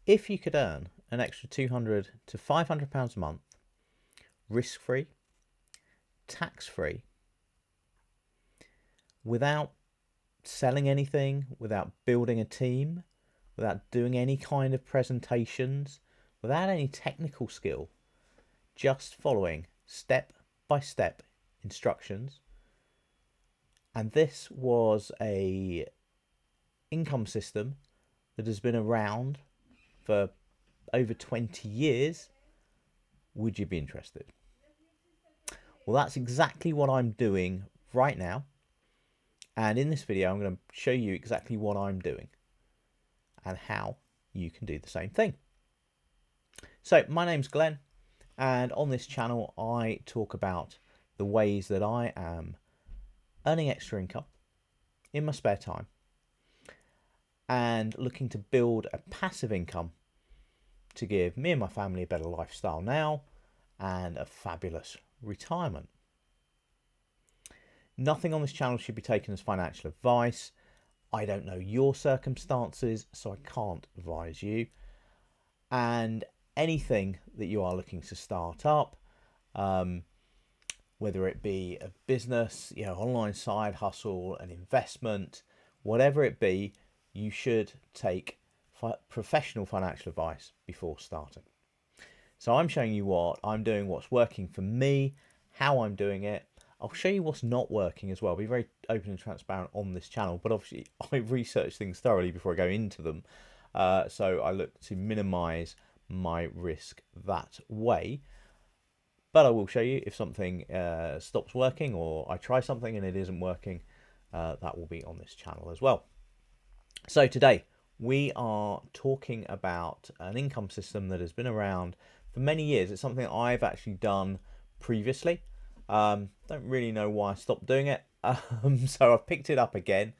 If you could earn an extra £200 to £500 a month, risk-free, tax-free, without selling anything, without building a team, without doing any kind of presentations, without any technical skill, just following step-by-step instructions. And this was a income system that has been around for over 20 years. Would you be interested? Well, that's exactly what I'm doing right now. And in this video, I'm going to show you exactly what I'm doing and how you can do the same thing. So my name's Glenn, and on this channel, I talk about the ways that I am earning extra income in my spare time and looking to build a passive income to give me and my family a better lifestyle now and a fabulous retirement. Nothing on this channel should be taken as financial advice. I don't know your circumstances, so I can't advise you. And anything that you are looking to start up, whether it be a business, online side hustle, an investment, whatever it be, you should take professional financial advice before starting. So I'm showing you what I'm doing, what's working for me, how I'm doing it. I'll show you what's not working as well. I'll be very open and transparent on this channel, but obviously I research things thoroughly before I go into them. So I look to minimize my risk that way. But I will show you if something stops working or I try something and it isn't working, that will be on this channel as well. So today we are talking about an income system that has been around for many years. It's something I've actually done previously. Don't really know why I stopped doing it. So I've picked it up again,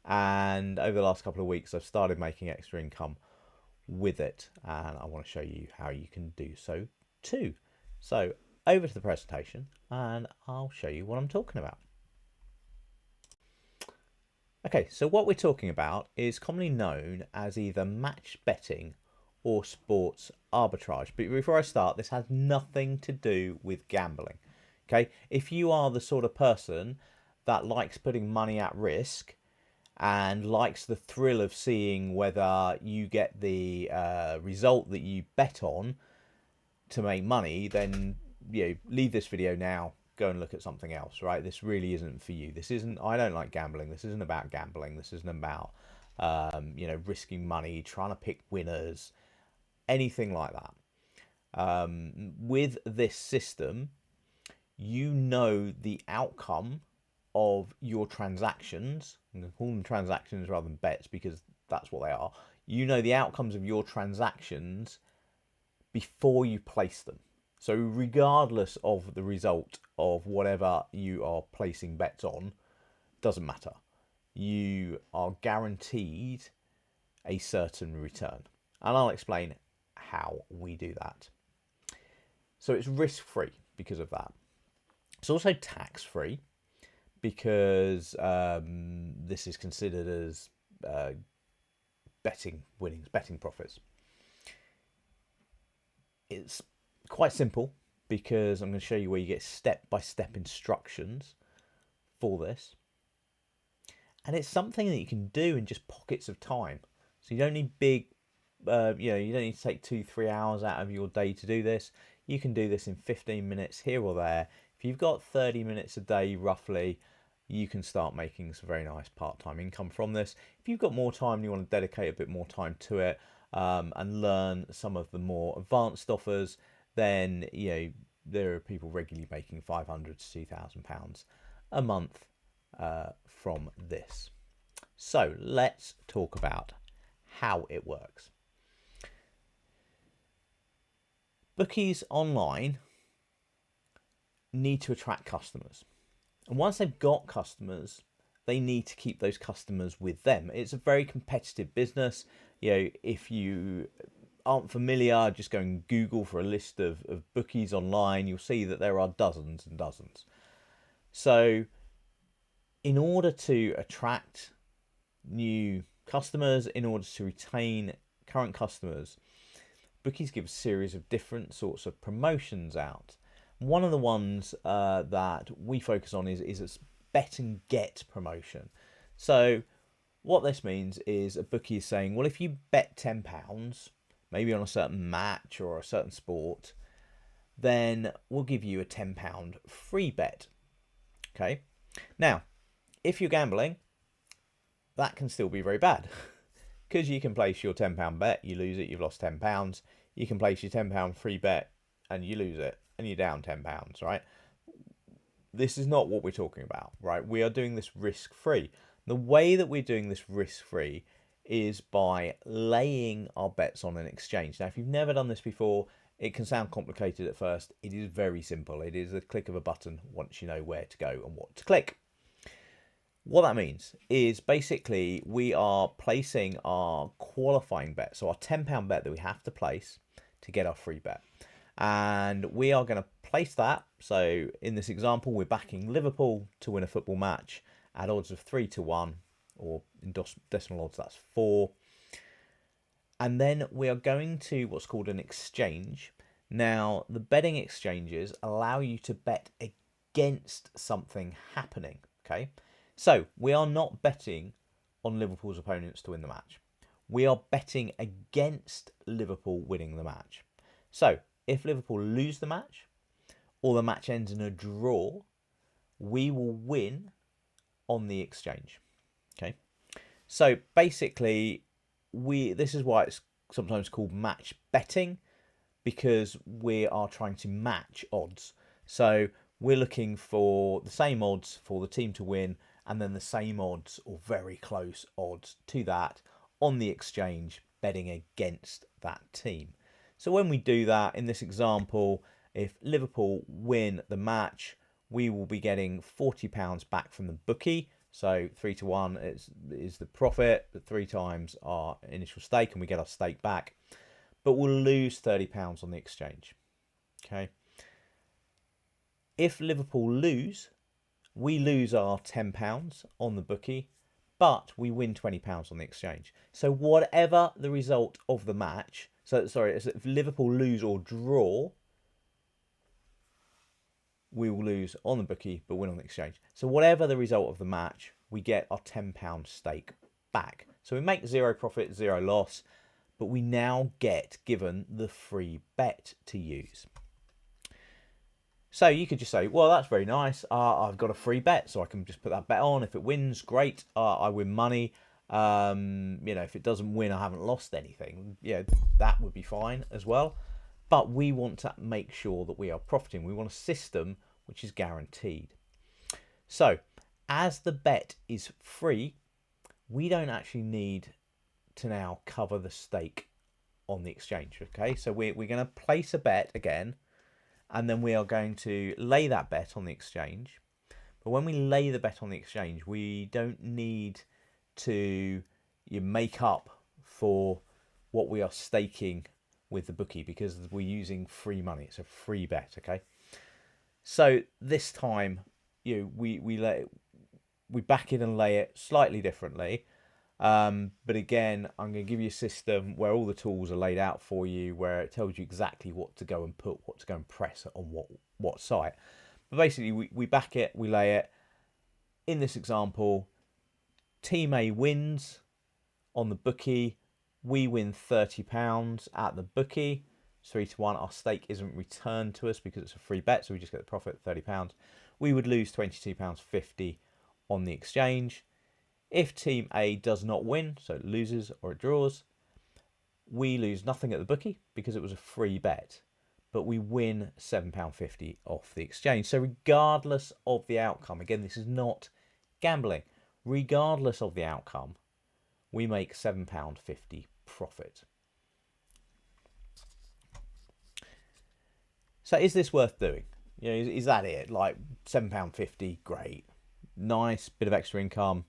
and over the last couple of weeks I've started making extra income with it, and I want to show you how you can do so too. So over to the presentation and I'll show you what I'm talking about. Okay, so what we're talking about is commonly known as either match betting or sports arbitrage. But before I start, this has nothing to do with gambling. Okay, if you are the sort of person that likes putting money at risk and likes the thrill of seeing whether you get the result that you bet on to make money, then leave this video now, go and look at something else, right? This really isn't for you. This isn't, I don't like gambling. This isn't about gambling. This isn't about risking money, trying to pick winners, anything like that. With this system, you know the outcome of your transactions. I'm going to call them transactions rather than bets because that's what they are. You know the outcomes of your transactions before you place them. So regardless of the result of whatever you are placing bets on, doesn't matter. You are guaranteed a certain return. And I'll explain how we do that. So it's risk-free because of that. It's also tax-free because this is considered as betting winnings, betting profits. It's quite simple because I'm going to show you where you get step-by-step instructions for this. And it's something that you can do in just pockets of time. So you don't need big, you don't need to take 2-3 hours out of your day to do this. You can do this in 15 minutes here or there. If you've got 30 minutes a day roughly, you can start making some very nice part-time income from this. If you've got more time and you want to dedicate a bit more time to it and learn some of the more advanced offers, then there are people regularly making £500 to £2,000 a month from this. So let's talk about how it works. Bookies online need to attract customers, and once they've got customers, they need to keep those customers with them. It's a very competitive business. If you aren't familiar, just go and Google for a list of bookies online. You'll see that there are dozens and dozens. So in order to attract new customers, in order to retain current customers, bookies give a series of different sorts of promotions out. One of the ones that we focus on is a bet and get promotion. So what this means is a bookie is saying, well, if you bet £10, maybe on a certain match or a certain sport, then we'll give you a £10 free bet. Okay. Now, if you're gambling, that can still be very bad because you can place your £10 bet, you lose it, you've lost £10. You can place your £10 free bet and you lose it and you're down £10, right? This is not what we're talking about, right? We are doing this risk-free. The way that we're doing this risk-free is by laying our bets on an exchange. Now, if you've never done this before, it can sound complicated at first. It is very simple. It is a click of a button once you know where to go and what to click. What that means is basically we are placing our qualifying bet, so our £10 bet that we have to place to get our free bet. And we are going to place that. So in this example, we're backing Liverpool to win a football match at odds of 3-1, or in decimal odds, that's 4. And then we are going to what's called an exchange. Now, the betting exchanges allow you to bet against something happening, okay? So we are not betting on Liverpool's opponents to win the match. We are betting against Liverpool winning the match. So if Liverpool lose the match or the match ends in a draw, we will win on the exchange. Okay. So basically, this is why it's sometimes called match betting, because we are trying to match odds. So we're looking for the same odds for the team to win and then the same odds or very close odds to that on the exchange, betting against that team. So when we do that, in this example, if Liverpool win the match, we will be getting £40 back from the bookie. So 3-1 is the profit, but 3 times our initial stake, and we get our stake back. But we'll lose £30 on the exchange. Okay. If Liverpool lose, we lose our £10 on the bookie, but we win £20 on the exchange. So whatever the result of the match, if Liverpool lose or draw, we will lose on the bookie, but win on the exchange. So whatever the result of the match, we get our £10 stake back. So we make 0 profit, 0 loss, but we now get given the free bet to use. So you could just say, well, that's very nice. I've got a free bet, so I can just put that bet on. If it wins, great. I win money. If it doesn't win, I haven't lost anything. Yeah, that would be fine as well. But we want to make sure that we are profiting. We want a system which is guaranteed. So as the bet is free, we don't actually need to now cover the stake on the exchange. Okay, so we're going to place a bet again, and then we are going to lay that bet on the exchange. But when we lay the bet on the exchange, we don't need to make up for what we are staking with the bookie, because we're using free money. It's a free bet. Okay, so this time we back it and lay it slightly differently. But again, I'm going to give you a system where all the tools are laid out for you, where it tells you exactly what to go and put, what to go and press on what site. But basically, we back it, we lay it. In this example, Team A wins on the bookie. We win £30 at the bookie. It's 3-1. Our stake isn't returned to us because it's a free bet, so we just get the profit, £30. We would lose £22.50 on the exchange. If Team A does not win, so it loses or it draws, we lose nothing at the bookie because it was a free bet, but we win £7.50 off the exchange. So regardless of the outcome, again, this is not gambling, regardless of the outcome, we make £7.50 profit. So is this worth doing? Is that it? Like £7.50, great, nice bit of extra income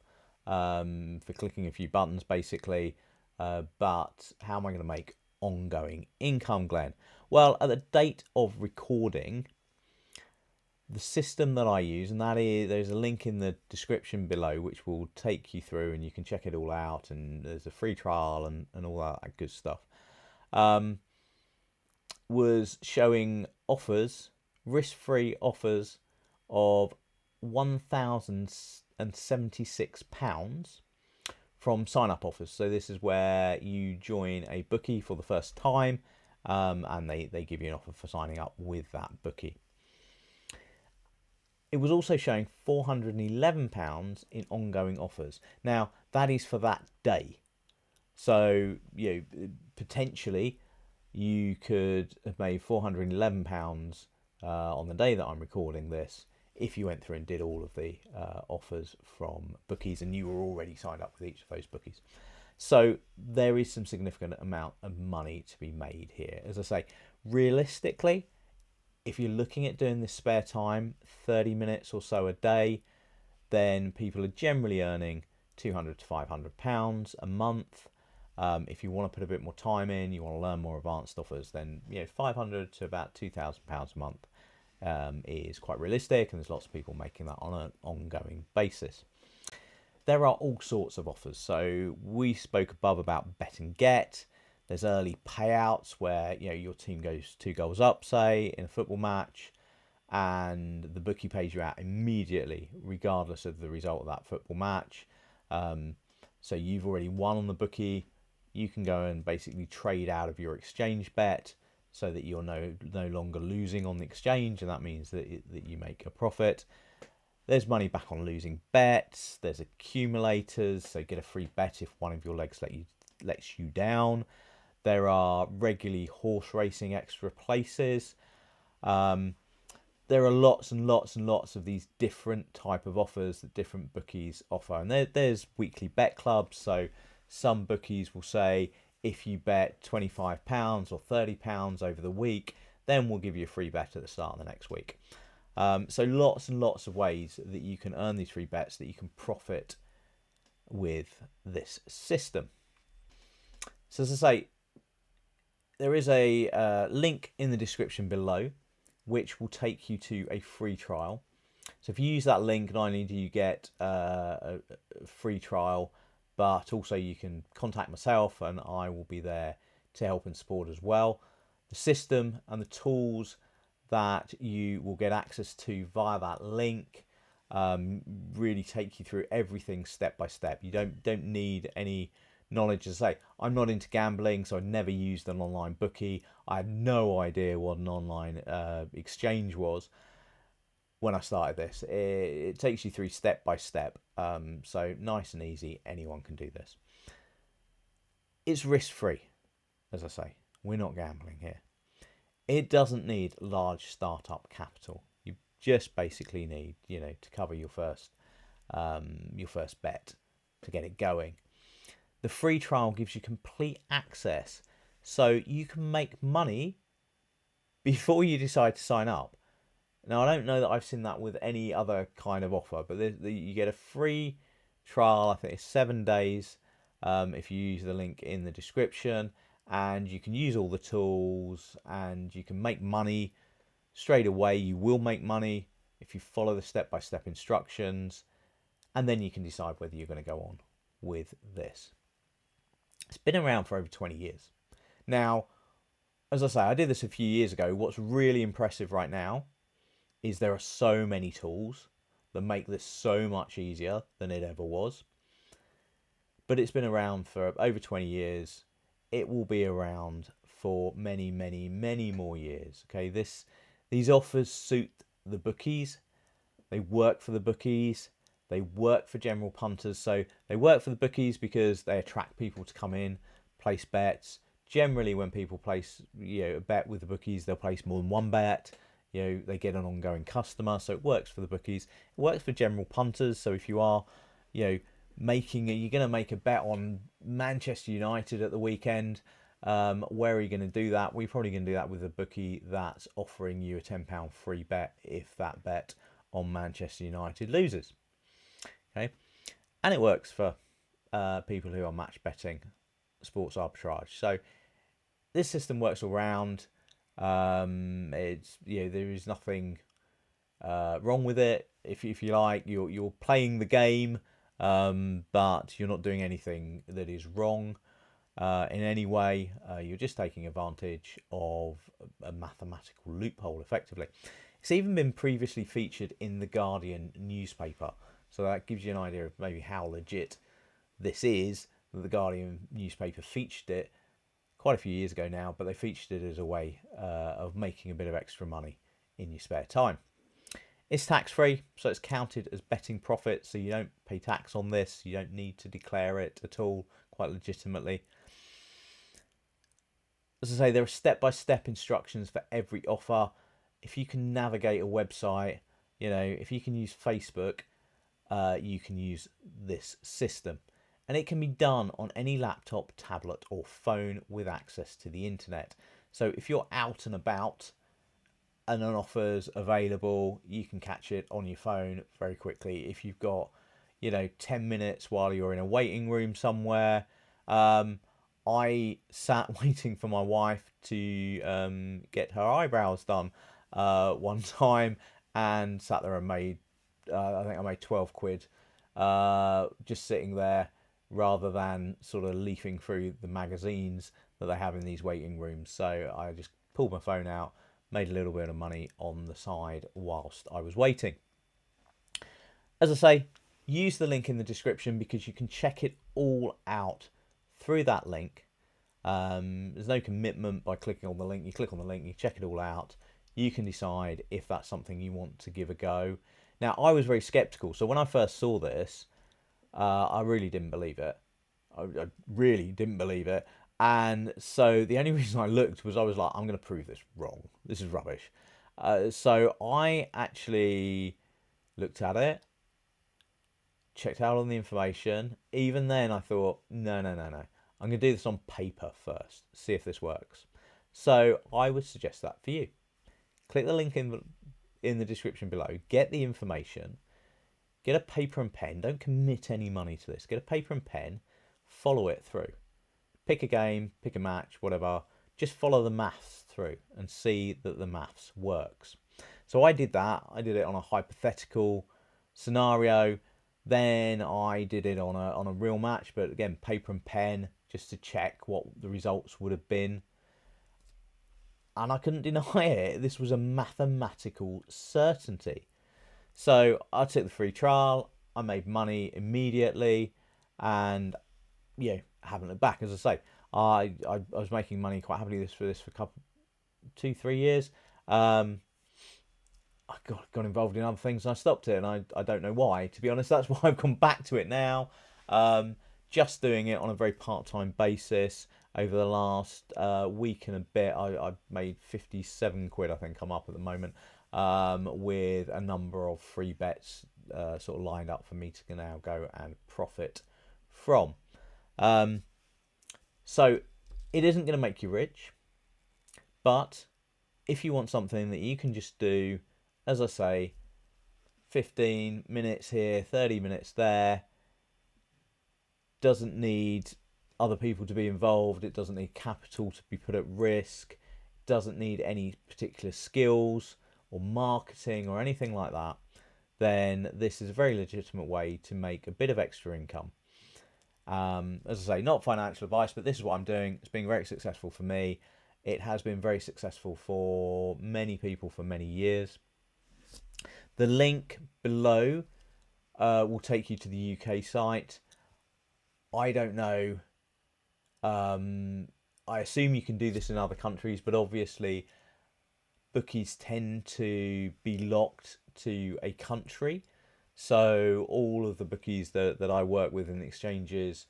for clicking a few buttons, basically. But how am I going to make ongoing income, Glenn? Well, at the date of recording, The system that I use, and that is, there's a link in the description below which will take you through, and you can check it all out, and there's a free trial and all that good stuff. Was showing offers, risk-free offers of £1,076 from sign-up offers. So this is where you join a bookie for the first time, and they give you an offer for signing up with that bookie. It was also showing £411 in ongoing offers. Now, that is for that day. So, potentially you could have made £411 on the day that I'm recording this if you went through and did all of the offers from bookies and you were already signed up with each of those bookies. So there is some significant amount of money to be made here. As I say, realistically, if you're looking at doing this spare time, 30 minutes or so a day, then people are generally earning £200 to £500 a month. If you want to put a bit more time in, you want to learn more advanced offers, then £500 to about £2,000 a month is quite realistic, and there's lots of people making that on an ongoing basis. There are all sorts of offers. So we spoke above about bet and get. There's early payouts where your team goes 2 goals up, say, in a football match, and the bookie pays you out immediately, regardless of the result of that football match. So you've already won on the bookie. You can go and basically trade out of your exchange bet so that you're no longer losing on the exchange, and that means that you make a profit. There's money back on losing bets. There's accumulators, so get a free bet if one of your legs lets you down. There are regularly horse racing extra places. There are lots and lots and lots of these different type of offers that different bookies offer, and there's weekly bet clubs. So some bookies will say if you bet £25 or £30 over the week, then we'll give you a free bet at the start of the next week. So lots and lots of ways that you can earn these free bets, that you can profit with this system. So as I say, there is a link in the description below which will take you to a free trial. So if you use that link, not only do you get a free trial, but also you can contact myself and I will be there to help and support as well. The system and the tools that you will get access to via that link really take you through everything step by step. You don't need any knowledge. As I say, I'm not into gambling, so I never used an online bookie. I had no idea what an online exchange was when I started this. It takes you through step by step, so nice and easy. Anyone can do this. It's risk-free, as I say. We're not gambling here. It doesn't need large startup capital. You just basically need, to cover your first bet to get it going. The free trial gives you complete access, so you can make money before you decide to sign up. Now, I don't know that I've seen that with any other kind of offer, but you get a free trial. I think it's 7 days if you use the link in the description, and you can use all the tools and you can make money straight away. You will make money if you follow the step-by-step instructions, and then you can decide whether you're going to go on with this. It's been around for over 20 years. Now, as I say, I did this a few years ago. What's really impressive right now is there are so many tools that make this so much easier than it ever was. But it's been around for over 20 years. It will be around for many, many, many more years. Okay, these offers suit the bookies. They work for the bookies. They work for general punters. So they work for the bookies because they attract people to come in, place bets. Generally, when people place a bet with the bookies, they'll place more than one bet. They get an ongoing customer, so it works for the bookies. It works for general punters. So if you are, you're going to make a bet on Manchester United at the weekend, where are you going to do that? We're probably going to do that with a bookie that's offering you a £10 free bet if that bet on Manchester United loses. Okay, and it works for people who are match betting sports arbitrage. So this system works all round. It's there is nothing wrong with it. If you like, you're playing the game, but you're not doing anything that is wrong in any way. You're just taking advantage of a mathematical loophole, effectively. It's even been previously featured in the Guardian newspaper, so that gives you an idea of maybe how legit this is. The Guardian newspaper featured it quite a few years ago now, but they featured it as a way of making a bit of extra money in your spare time. It's tax free, so it's counted as betting profit, so you don't pay tax on this. You don't need to declare it at all, quite legitimately. As I say, there are step-by-step instructions for every offer. If you can navigate a website, if you can use Facebook, you can use this system. And it can be done on any laptop, tablet, or phone with access to the internet. So if you're out and about and an offer's available, you can catch it on your phone very quickly. If you've got, 10 minutes while you're in a waiting room somewhere, I sat waiting for my wife to get her eyebrows done one time, and sat there and made, I think I made 12 quid just sitting there, rather than sort of leafing through the magazines that they have in these waiting rooms. So I just pulled my phone out, made a little bit of money on the side whilst I was waiting. As I say, use the link in the description because you can check it all out through that link. There's no commitment by clicking on the link. You click on the link, you check it all out. You can decide if that's something you want to give a go. Now, I was very skeptical, so when I first saw this, I really didn't believe it. I really didn't believe it. And so the only reason I looked was I was like, I'm going to prove this wrong. This is rubbish. So I actually looked at it, checked out all the information. Even then, I thought, no. I'm going to do this on paper first, see if this works. So I would suggest that for you. Click the link in the description below. Get the information. Get a paper and pen. Don't commit any money to this. Get a paper and pen. Follow it through. Pick a game, pick a match, whatever. Just follow the maths through and see that the maths works. So I did that. I did it on a hypothetical scenario. Then I did it on a real match, but again, paper and pen, just to check what the results would have been. And I couldn't deny it. This was a mathematical certainty. So I took the free trial. I made money immediately, and haven't looked back. As I say, I was making money quite happily for a couple, 2-3 years. I got involved in other things and I stopped it, and I don't know why. To be honest, that's why I've come back to it now. Just doing it on a very part-time basis. Over the last week and a bit, I made 57 quid, I think I'm up at the moment, with a number of free bets sort of lined up for me to now go and profit from. So it isn't going to make you rich, but if you want something that you can just do, as I say, 15 minutes here, 30 minutes there, doesn't need other people to be involved, it doesn't need capital to be put at risk, it doesn't need any particular skills or marketing or anything like that, then this is a very legitimate way to make a bit of extra income. As I say, not financial advice, but this is what I'm doing. It's been very successful for me. It has been very successful for many people for many years. The link below will take you to the UK site. I don't know. I assume you can do this in other countries, but obviously bookies tend to be locked to a country. So all of the bookies that I work with in the exchanges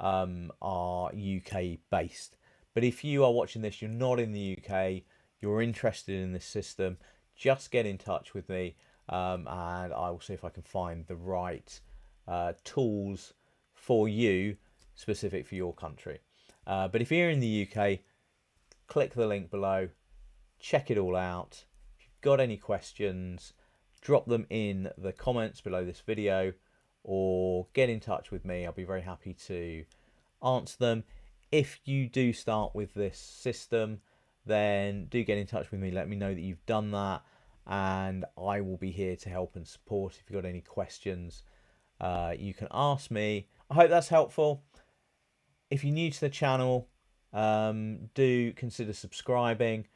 are UK based. But if you are watching this, you're not in the UK, you're interested in this system, just get in touch with me, and I will see if I can find the right tools for you, specific for your country. But if you're in the UK, click the link below, check it all out. If you've got any questions, drop them in the comments below this video, or get in touch with me. I'll be very happy to answer them. If you do start with this system, then do get in touch with me. Let me know that you've done that. and I will be here to help and support. If you've got any questions, you can ask me. I hope that's helpful. If you're new to the channel, do consider subscribing.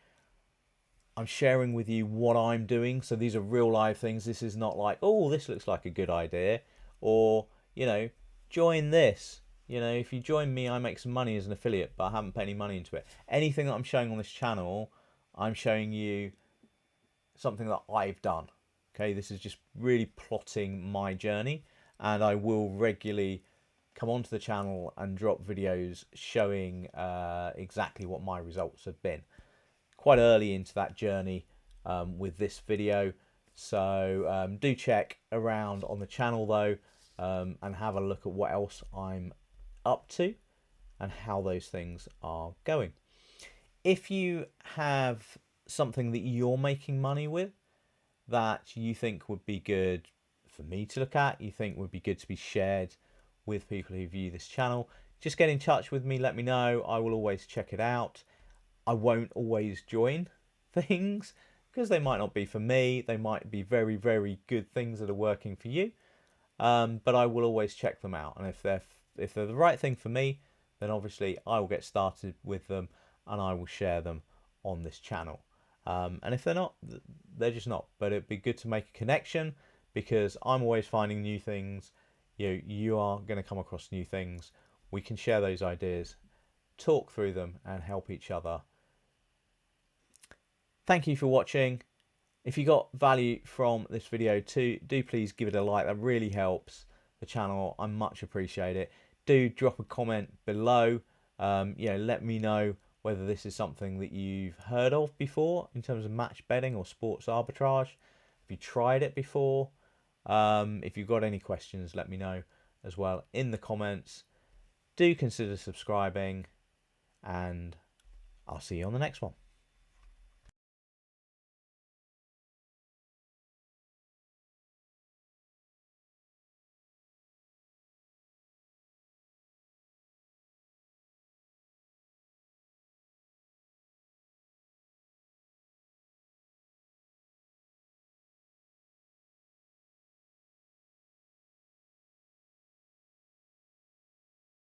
I'm sharing with you what I'm doing, so these are real live things. This is not like, oh, this looks like a good idea, or, you know, join this. You know, if you join me, I make some money as an affiliate, but I haven't put any money into it. Anything that I'm showing on this channel, I'm showing you something that I've done. Okay, this is just really plotting my journey, and I will regularly come onto the channel and drop videos showing exactly what my results have been. Quite early into that journey with this video, so do check around on the channel though, and have a look at what else I'm up to and how those things are going. If you have something that you're making money with that you think would be good for me to look at, you think would be good to be shared with people who view this channel, just get in touch with me, let me know. I will always check it out. I won't always join things because they might not be for me. They might be very, very good things that are working for you. But I will always check them out. And if they're the right thing for me, then obviously I will get started with them and I will share them on this channel. And if they're not, they're just not. But it'd be good to make a connection because I'm always finding new things. You are going to come across new things. We can share those ideas, talk through them, and help each other. Thank you for watching. If you got value from this video too, do please give it a like. That really helps the channel. I much appreciate it. Do drop a comment below. Let me know whether this is something that you've heard of before in terms of match betting or sports arbitrage. Have you tried it before? If you've got any questions, let me know as well in the comments. Do consider subscribing, and I'll see you on the next one.